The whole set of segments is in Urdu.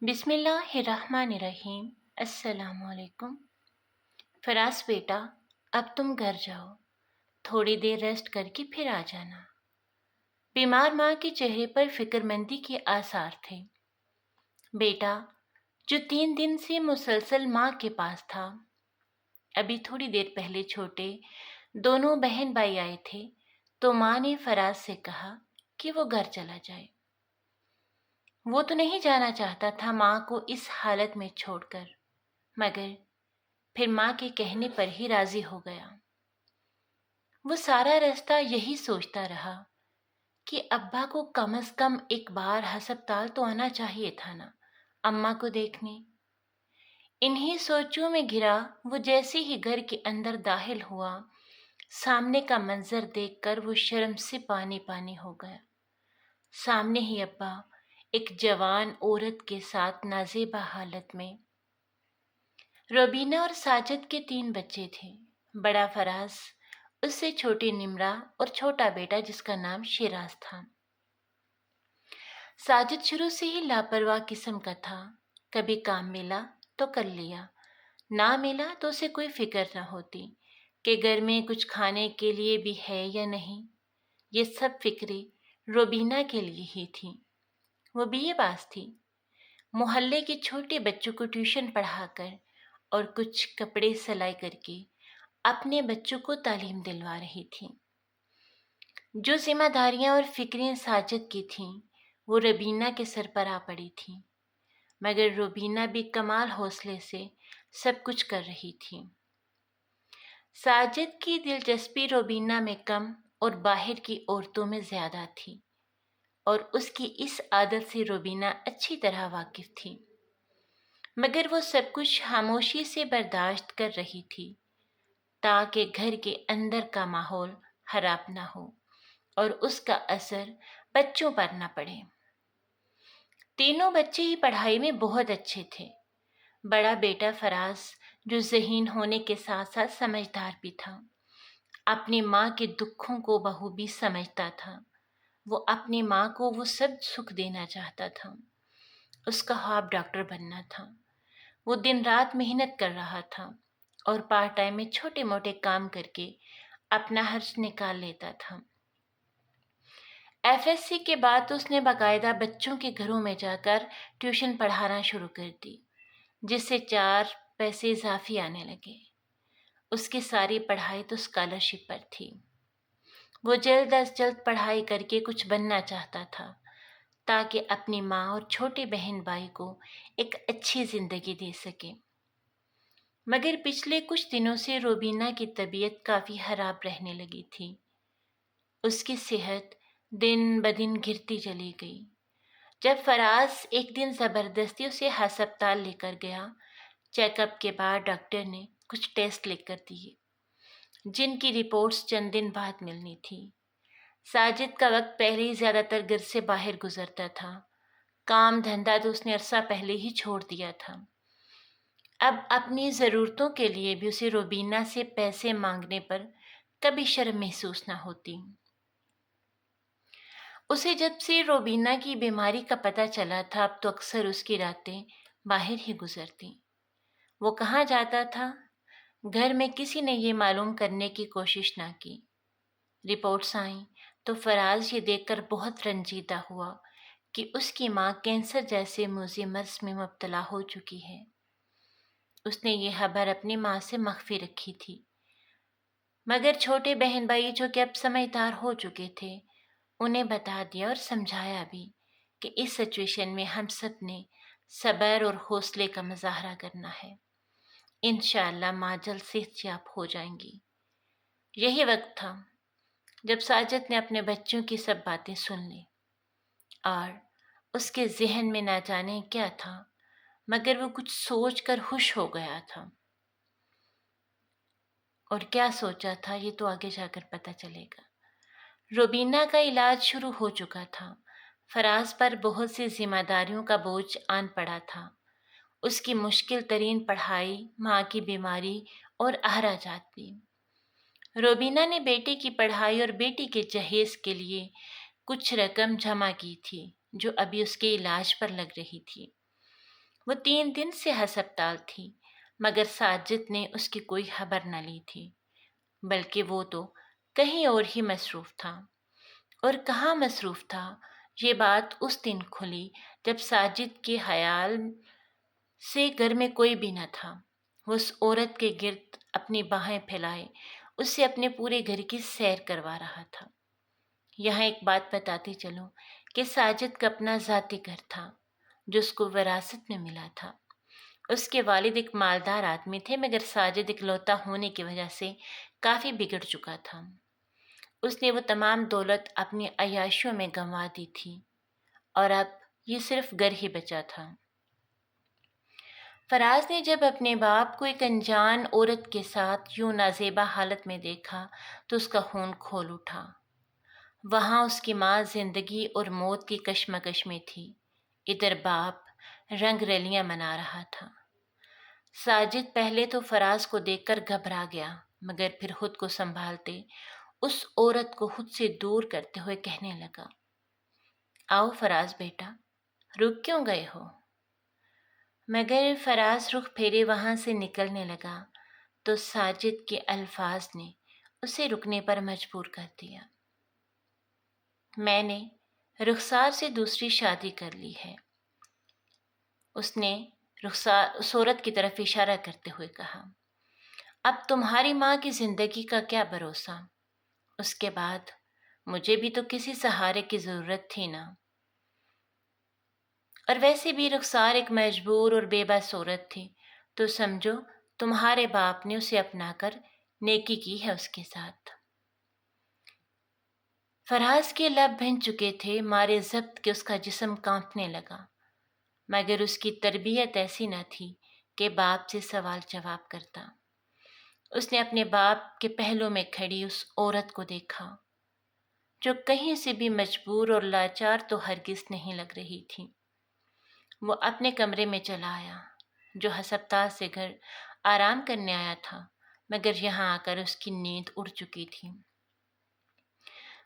بسم اللہ الرحمن الرحیم۔ السلام علیکم۔ فراز بیٹا، اب تم گھر جاؤ، تھوڑی دیر ریسٹ کر کے پھر آ جانا۔ بیمار ماں کے چہرے پر فکر مندی کے آثار تھے۔ بیٹا، جو 3 دن سے مسلسل ماں کے پاس تھا، ابھی تھوڑی دیر پہلے چھوٹے دونوں بہن بھائی آئے تھے تو ماں نے فراز سے کہا کہ وہ گھر چلا جائے۔ وہ تو نہیں جانا چاہتا تھا ماں کو اس حالت میں چھوڑ کر، مگر پھر ماں کے کہنے پر ہی راضی ہو گیا۔ وہ سارا راستہ یہی سوچتا رہا کہ ابا کو کم از کم ایک بار ہسپتال تو آنا چاہیے تھا نا، اماں کو دیکھنے۔ انہی سوچوں میں گھرا وہ جیسے ہی گھر کے اندر داخل ہوا، سامنے کا منظر دیکھ کر وہ شرم سے پانی پانی ہو گیا۔ سامنے ہی ابا ایک جوان عورت کے ساتھ نازیبا حالت میں۔ روبینہ اور ساجد کے 3 بچے تھے، بڑا فراز، اس سے چھوٹی نمرہ اور چھوٹا بیٹا جس کا نام شیراز تھا۔ ساجد شروع سے ہی لاپرواہ قسم کا تھا، کبھی کام ملا تو کر لیا، نہ ملا تو اسے کوئی فکر نہ ہوتی کہ گھر میں کچھ کھانے کے لیے بھی ہے یا نہیں۔ یہ سب فکریں روبینہ کے لیے ہی تھیں۔ وہ BA پاس تھی، محلے کے چھوٹے بچوں کو ٹیوشن پڑھا کر اور کچھ کپڑے سلائی کر کے اپنے بچوں کو تعلیم دلوا رہی تھی۔ جو ذمہ داریاں اور فکریں ساجد کی تھیں وہ روبینہ کے سر پر آ پڑی تھیں، مگر روبینہ بھی کمال حوصلے سے سب کچھ کر رہی تھی۔ ساجد کی دلچسپی روبینہ میں کم اور باہر کی عورتوں میں زیادہ تھی، اور اس کی اس عادت سے روبینہ اچھی طرح واقف تھی، مگر وہ سب کچھ خاموشی سے برداشت کر رہی تھی تاکہ گھر کے اندر کا ماحول خراب نہ ہو اور اس کا اثر بچوں پر نہ پڑے۔ تینوں بچے ہی پڑھائی میں بہت اچھے تھے۔ بڑا بیٹا فراز، جو ذہین ہونے کے ساتھ ساتھ سمجھدار بھی تھا، اپنی ماں کے دکھوں کو بخوبی سمجھتا تھا۔ وہ اپنی ماں کو وہ سب سکھ دینا چاہتا تھا۔ اس کا خواب ڈاکٹر بننا تھا۔ وہ دن رات محنت کر رہا تھا اور پارٹ ٹائم میں چھوٹے موٹے کام کر کے اپنا خرچ نکال لیتا تھا۔ FSC کے بعد اس نے باقاعدہ بچوں کے گھروں میں جا کر ٹیوشن پڑھانا شروع کر دی، جس سے 4 پیسے اضافی آنے لگے۔ اس کی ساری پڑھائی تو اسکالرشپ پر تھی۔ وہ جلد از جلد پڑھائی کر کے کچھ بننا چاہتا تھا تاکہ اپنی ماں اور چھوٹے بہن بھائی کو ایک اچھی زندگی دے سکے۔ مگر پچھلے کچھ دنوں سے روبینہ کی طبیعت کافی خراب رہنے لگی تھی۔ اس کی صحت دن بدن گرتی چلی گئی۔ جب فراز ایک دن زبردستی اسے ہسپتال لے کر گیا، چیک اپ کے بعد ڈاکٹر نے کچھ ٹیسٹ لکھ کر دیے جن کی رپورٹس چند دن بعد ملنی تھی۔ ساجد کا وقت پہلے ہی زیادہ تر گھر سے باہر گزرتا تھا، کام دھندا تو اس نے عرصہ پہلے ہی چھوڑ دیا تھا۔ اب اپنی ضرورتوں کے لیے بھی اسے روبینہ سے پیسے مانگنے پر کبھی شرم محسوس نہ ہوتی۔ اسے جب سے روبینہ کی بیماری کا پتہ چلا تھا، اب تو اکثر اس کی راتیں باہر ہی گزرتی۔ وہ کہاں جاتا تھا، گھر میں کسی نے یہ معلوم کرنے کی کوشش نہ کی۔ رپورٹس آئیں تو فراز یہ دیکھ کر بہت رنجیدہ ہوا کہ اس کی ماں کینسر جیسے موذی مرض میں مبتلا ہو چکی ہے۔ اس نے یہ خبر اپنی ماں سے مخفی رکھی تھی، مگر چھوٹے بہن بھائی جو کہ اب سمجھدار ہو چکے تھے، انہیں بتا دیا اور سمجھایا بھی کہ اس سچویشن میں ہم سب نے صبر اور حوصلے کا مظاہرہ کرنا ہے۔ انشاءاللہ ماں جلد صحت یاب ہو جائیں گی۔ یہی وقت تھا جب ساجد نے اپنے بچوں کی سب باتیں سن لی اور اس کے ذہن میں نہ جانے کیا تھا، مگر وہ کچھ سوچ کر خوش ہو گیا تھا، اور کیا سوچا تھا یہ تو آگے جا کر پتہ چلے گا۔ روبینہ کا علاج شروع ہو چکا تھا۔ فراز پر بہت سی ذمہ داریوں کا بوجھ آن پڑا تھا، اس کی مشکل ترین پڑھائی، ماں کی بیماری اور اخراجات بھی۔ روبینہ نے بیٹے کی پڑھائی اور بیٹی کے جہیز کے لیے کچھ رقم جمع کی تھی جو ابھی اس کے علاج پر لگ رہی تھی۔ وہ 3 دن سے ہسپتال تھی، مگر ساجد نے اس کی کوئی خبر نہ لی تھی، بلکہ وہ تو کہیں اور ہی مصروف تھا۔ اور کہاں مصروف تھا، یہ بات اس دن کھلی جب ساجد کے خیال سے گھر میں کوئی بھی نہ تھا۔ وہ اس عورت کے گرد اپنی باہیں پھیلائے اسے اپنے پورے گھر کی سیر کروا رہا تھا۔ یہاں ایک بات بتاتی چلوں کہ ساجد کا اپنا ذاتی گھر تھا جو اس کو وراثت میں ملا تھا۔ اس کے والد ایک مالدار آدمی تھے، مگر ساجد اکلوتا ہونے کی وجہ سے کافی بگڑ چکا تھا۔ اس نے وہ تمام دولت اپنی عیاشیوں میں گنوا دی تھی اور اب یہ صرف گھر ہی بچا تھا۔ فراز نے جب اپنے باپ کو ایک انجان عورت کے ساتھ یوں نازیبا حالت میں دیکھا تو اس کا خون کھول اٹھا۔ وہاں اس کی ماں زندگی اور موت کی کشمکش میں تھی، ادھر باپ رنگ رلیاں منا رہا تھا۔ ساجد پہلے تو فراز کو دیکھ کر گھبرا گیا، مگر پھر خود کو سنبھالتے اس عورت کو خود سے دور کرتے ہوئے کہنے لگا، آؤ فراز بیٹا، رک کیوں گئے ہو؟ مگر فراز رخ پھیرے وہاں سے نکلنے لگا تو ساجد کے الفاظ نے اسے رکنے پر مجبور کر دیا۔ میں نے رخسار سے دوسری شادی کر لی ہے، اس نے رخسار اس عورت کی طرف اشارہ کرتے ہوئے کہا۔ اب تمہاری ماں کی زندگی کا کیا بھروسہ؟ اس کے بعد مجھے بھی تو کسی سہارے کی ضرورت تھی نا۔ اور ویسے بھی رخسار ایک مجبور اور بے بس عورت تھی، تو سمجھو تمہارے باپ نے اسے اپنا کر نیکی کی ہے اس کے ساتھ۔ فراز کے لب بھن چکے تھے، مارے ضبط کے اس کا جسم کانپنے لگا، مگر اس کی تربیت ایسی نہ تھی کہ باپ سے سوال جواب کرتا۔ اس نے اپنے باپ کے پہلو میں کھڑی اس عورت کو دیکھا جو کہیں سے بھی مجبور اور لاچار تو ہرگز نہیں لگ رہی تھی۔ وہ اپنے کمرے میں چلا آیا جو ہسپتال سے گھر آرام کرنے آیا تھا، مگر یہاں آ کر اس کی نیند اڑ چکی تھی۔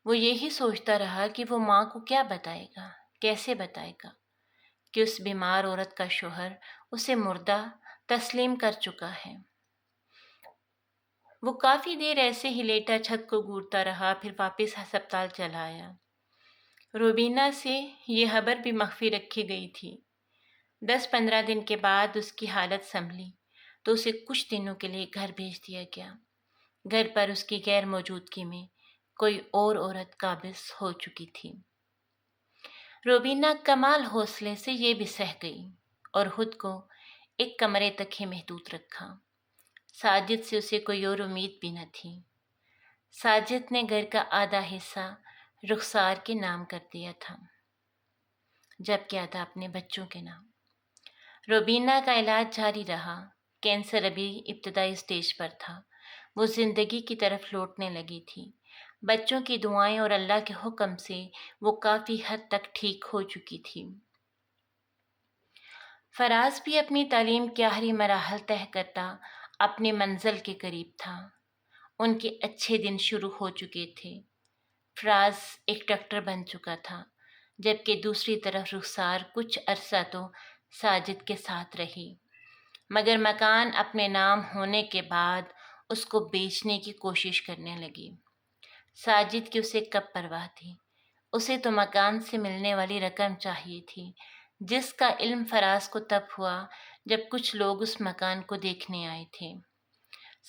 وہ یہی سوچتا رہا کہ وہ ماں کو کیا بتائے گا، کیسے بتائے گا کہ اس بیمار عورت کا شوہر اسے مردہ تسلیم کر چکا ہے۔ وہ کافی دیر ایسے ہی لیٹا چھت کو گھورتا رہا، پھر واپس ہسپتال چلا آیا۔ روبینہ سے یہ خبر بھی مخفی رکھی گئی تھی۔ 10-15 دن کے بعد اس کی حالت سنبھلی تو اسے کچھ دنوں کے لیے گھر بھیج دیا گیا۔ گھر پر اس کی غیر موجودگی میں کوئی اور عورت قابض ہو چکی تھی۔ روبینہ کمال حوصلے سے یہ بھی سہ گئی اور خود کو ایک کمرے تک ہی محدود رکھا۔ ساجد سے اسے کوئی اور امید بھی نہ تھی۔ ساجد نے گھر کا آدھا حصہ رخسار کے نام کر دیا تھا، جبکہ آدھا اپنے بچوں کے نام۔ روبینہ کا علاج جاری رہا۔ کینسر ابھی ابتدائی سٹیج پر تھا۔ وہ زندگی کی طرف لوٹنے لگی تھی۔ بچوں کی دعائیں اور اللہ کے حکم سے وہ کافی حد تک ٹھیک ہو چکی تھی۔ فراز بھی اپنی تعلیم کے آخری مراحل طے کرتا اپنی منزل کے قریب تھا۔ ان کے اچھے دن شروع ہو چکے تھے۔ فراز ایک ڈاکٹر بن چکا تھا، جبکہ دوسری طرف رخسار کچھ عرصہ تو ساجد کے ساتھ رہی، مگر مکان اپنے نام ہونے کے بعد اس کو بیچنے کی کوشش کرنے لگی۔ ساجد کی اسے کب پرواہ تھی؟ اسے تو مکان سے ملنے والی رقم چاہیے تھی، جس کا علم فراز کو تب ہوا جب کچھ لوگ اس مکان کو دیکھنے آئے تھے۔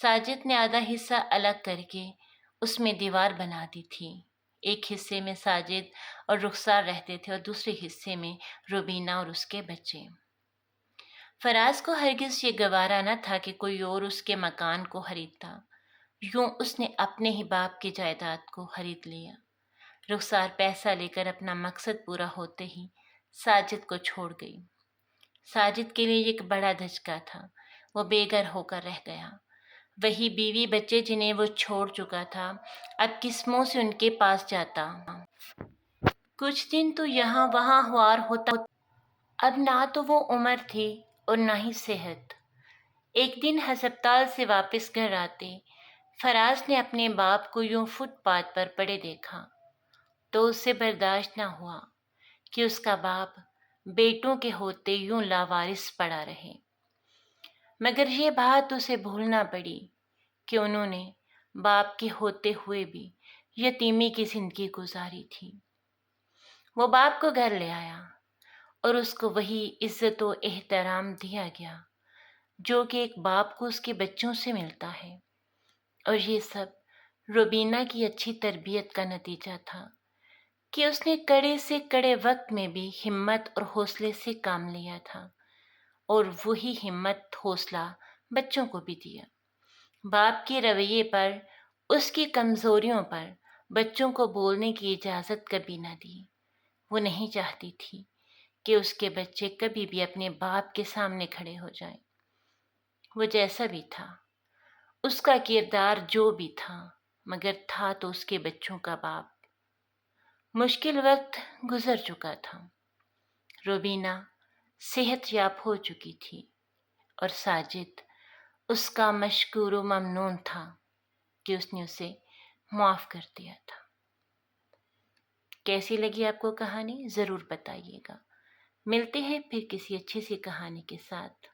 ساجد نے آدھا حصہ الگ کر کے اس میں دیوار بنا دی تھی۔ ایک حصے میں ساجد اور رخسار رہتے تھے اور دوسرے حصے میں روبینہ اور اس کے بچے۔ فراز کو ہرگز یہ گوارا نہ تھا کہ کوئی اور اس کے مکان کو خریدتا، یوں اس نے اپنے ہی باپ کی جائیداد کو خرید لیا۔ رخسار پیسہ لے کر اپنا مقصد پورا ہوتے ہی ساجد کو چھوڑ گئی۔ ساجد کے لیے ایک بڑا دھچکا تھا، وہ بے گھر ہو کر رہ گیا۔ وہی بیوی بچے جنہیں وہ چھوڑ چکا تھا اب کس منہ سے ان کے پاس جاتا۔ کچھ دن تو یہاں وہاں خوار ہوتا، اب نہ تو وہ عمر تھی اور نہ ہی صحت۔ ایک دن ہسپتال سے واپس گھر آتے فراز نے اپنے باپ کو یوں فٹ پاتھ پر پڑے دیکھا تو اسے برداشت نہ ہوا کہ اس کا باپ بیٹوں کے ہوتے یوں لاوارث پڑا رہے، مگر یہ بات اسے بھولنا پڑی کہ انہوں نے باپ کے ہوتے ہوئے بھی یتیمی کی زندگی گزاری تھی۔ وہ باپ کو گھر لے آیا اور اس کو وہی عزت و احترام دیا گیا جو کہ ایک باپ کو اس کے بچوں سے ملتا ہے، اور یہ سب روبینہ کی اچھی تربیت کا نتیجہ تھا کہ اس نے کڑے سے کڑے وقت میں بھی ہمت اور حوصلے سے کام لیا تھا، اور وہی ہمت حوصلہ بچوں کو بھی دیا۔ باپ کے رویے پر، اس کی کمزوریوں پر بچوں کو بولنے کی اجازت کبھی نہ دی۔ وہ نہیں چاہتی تھی کہ اس کے بچے کبھی بھی اپنے باپ کے سامنے کھڑے ہو جائیں۔ وہ جیسا بھی تھا، اس کا کردار جو بھی تھا، مگر تھا تو اس کے بچوں کا باپ۔ مشکل وقت گزر چکا تھا، روبینہ صحت یاب ہو چکی تھی، اور ساجد اس کا مشکور و ممنون تھا کہ اس نے اسے معاف کر دیا تھا۔ کیسی لگی آپ کو کہانی؟ ضرور بتائیے گا۔ ملتے ہیں پھر کسی اچھی سی کہانی کے ساتھ۔